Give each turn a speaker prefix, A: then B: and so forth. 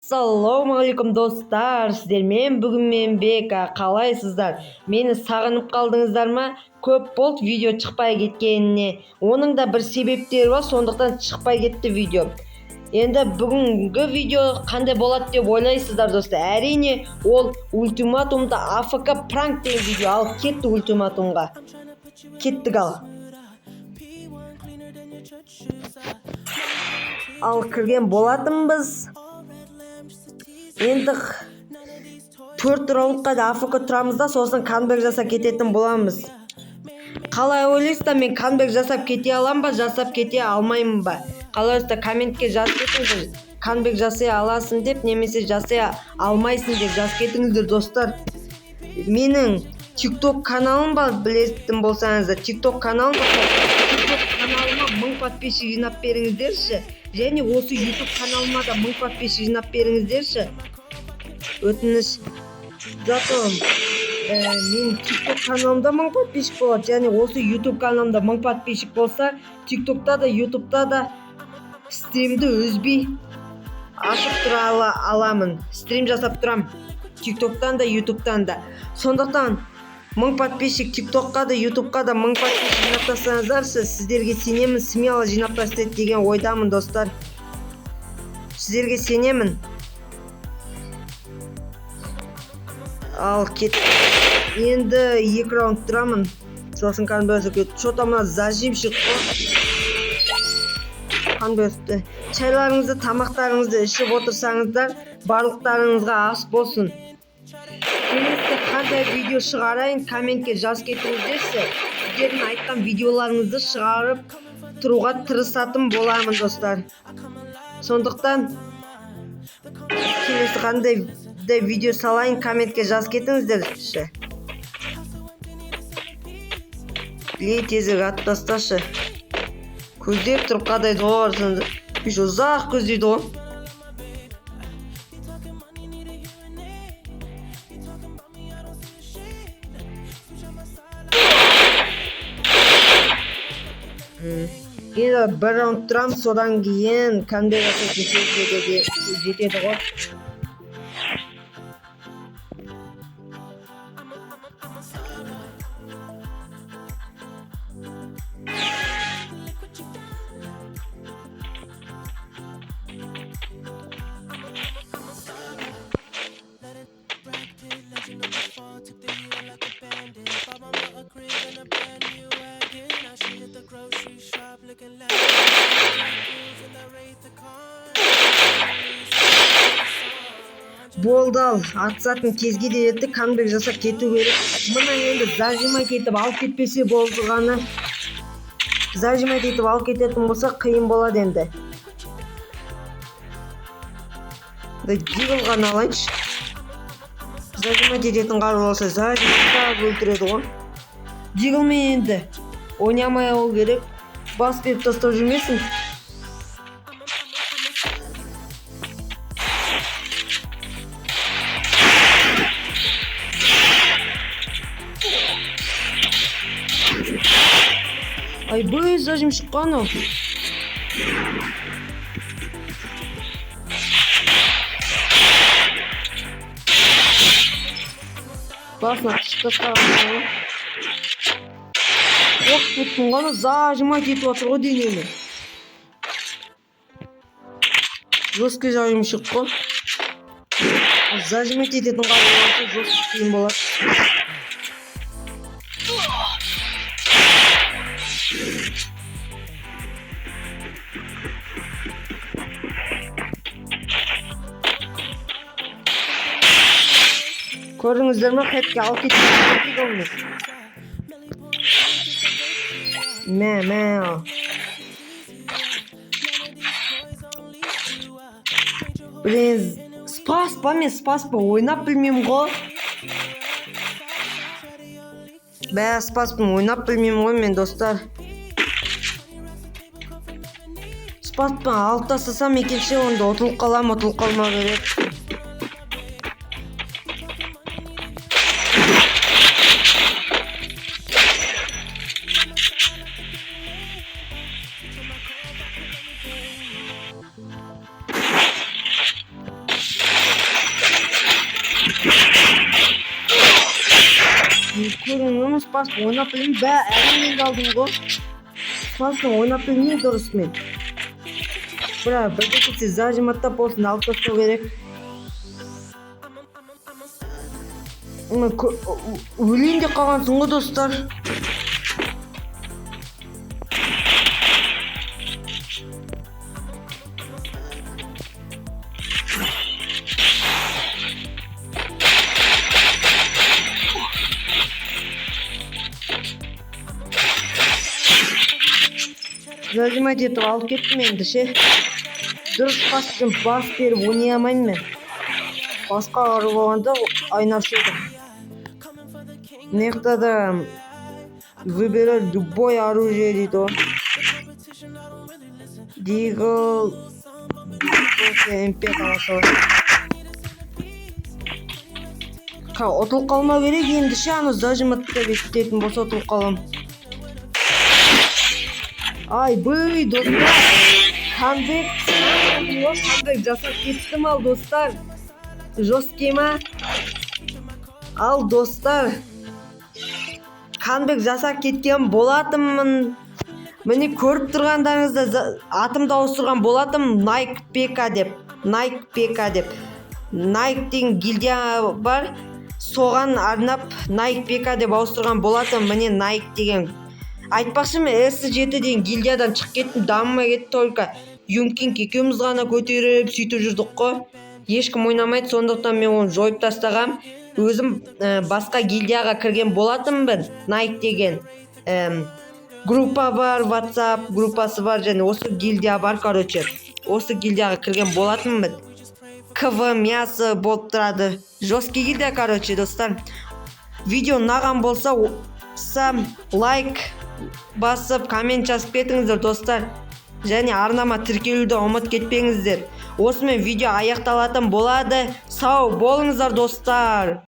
A: Ассалаумағалейкум достар, сіздермен бүгін мен Бека, қалайсыздар? Мені сағынып қалдыңыздар ма? Көп болды видео шықпай кеткеніне. Оның да бір себептері бар, сондықтан шықпай кетті видео. Енді бүгінгі видео қандай болады деп ойлайсыздар достар? Әрине, ол ультиматумда АФК пранк деген видео. Ал кетті ультиматумға. Кеттік ал. Ал кірген болатынбыз. Енді 4 раундқа да АФК тұрамыз да, сосын канбек жасап кететін боламыз. Қалай ойлайсыздар, мен канбек жасап кете алам ба, жасап кете алмаймын ба? Қалайсыздар, комментке жазып кетіңіздер. Канбек жасай аласың деп, немесе жасай алмайсың деп жазып кетіңіздер достар. Менің TikTok каналым бар, білетін болсаңыздар. TikTok каналым бар. TikTok каналыма 1000 подписчик жинап беріңіздерші. Және осы YouTube каналыма да 1000 подписчик жинап беріңіздерші. Өтініш. Зато мен TikTok каналымда 1000 подписчик болады. Және осы YouTube каналымда 1000 подписчик болса, TikTokта да, YouTube'та да стримді үзбей ашып тұра аламын. Стрим жасап тұрам. TikToktан да, YouTube'тан да. Сондықтан 1000 подписчик TikTokқа да, YouTube'қа да 1000 подписчик жинап тастаңыздаршы, сіздерге сенемін, смело жинап тастайды деген ойдамын достар. Сіздерге сенемін. Ал кет. Енді 2 раунд тұрамын. Сосын канбек кет. Что-то мына зажимщик қой. Канбекті. Чайларыңызды, тамақтарыңызды ішіп отырсаңыздар, барлықтарыңызға ас болсын. Келесі қандай видео шығарайын, комментке жаз кетіңіздерші. Сіздердің айтқан видеоларыңызды шығарып тұруға тырысатын боламын достар. Сондықтан келесі қандай видео салайын, комментке жаз кетіңіздерші. Тезірек атып тасташы. Көздеп тұрып қадайды ғой. Еще ұзақ көздейді ғой. Енді 1 раунд тұрам, содан кейін канбек жасап жетеді ғой. Болды ал, атысатын кезге де етті, канбек жасап кету керек. Мына енді зажимай кетіп алып кетпесе болды ғана. Зажимай кетіп алып кететін болса қиын болады енді. Дигл ғана алайыншы. Зажимай кететін қару болса зажимай өлтіреді ғой. Диглмен енді ойнамай ол керек. Бас беріп тастау жүрмесін. Айбай, зажим шыққан ол. Басына қыштастаған ол. Оқ бұттың ғана зажима кетіп отыр ғой денені. Жесткий зажим шыққан. Зажима кететін қару жесткий кейін болады. Көрдіңіздер ме, хетке алып кетіп olmuş. Блин, спаспа ойнап білмеймін ғой. Спаспын ойнап білмеймін ғой мен достар. Спаспын алып тастасам екінші онда ұтылып қалам, ұтылып қалма керек. басып ойнап білмеймін. Әрең қалдым ғой. Басып ойнап білмеймін дұрысымен. Бірақ бірдекесі зажиматтап болсын алып тастау керек. Өлейін деп қалғансың ғой достар. Зажимать етіп алып кеттім енді ше. Дұрыс бас беріп ойнай алмаймын мен. Басқа қару болғанда айнасы едім. Мына выбирать любое оружие дейді ғой. Дигл, МП қаласа. Отылып қалмау керек енді ше, аны зажиматта бекітетін болса отылып қалам. Ай, бүй, достар. Камбэк жасап кеттім ал, достар. Жесткий ма? Ал, достар. Камбэк жасап кеткен болатынмын. Міне көріп тұрғандарыңызда атымды ауыстырған болатым Nike PK деп. Nike деген гильдия бар. Соған арнап Nike PK деп ауыстырған болатым. Міне Nike деген. Айтпақшы мен S7 деген гильдиядан шығып кеттім, дамымай кетті, только Юмкинг екеуміз ғана көтеріп сөйтіп жүрдік қой. Ешкім ойнамайды, сондықтан мен оны жойып тастағам. Өзім басқа гильдияға кірген болатынмын. Nike деген группа бар, WhatsApp группасы бар, және осы гильдия бар, короче. Осы гильдияға кірген болатынмын. КВ мясо болып тұрады. Жесткий гильдия, короче, достар. Видео ұнаған болса, лайк басып, коммент жазып кетіңіздер, достар. Және арнама тіркелуді ұмыт кетпеңіздер. Осымен видео аяқталатын болады. Сау болыңыздар, достар.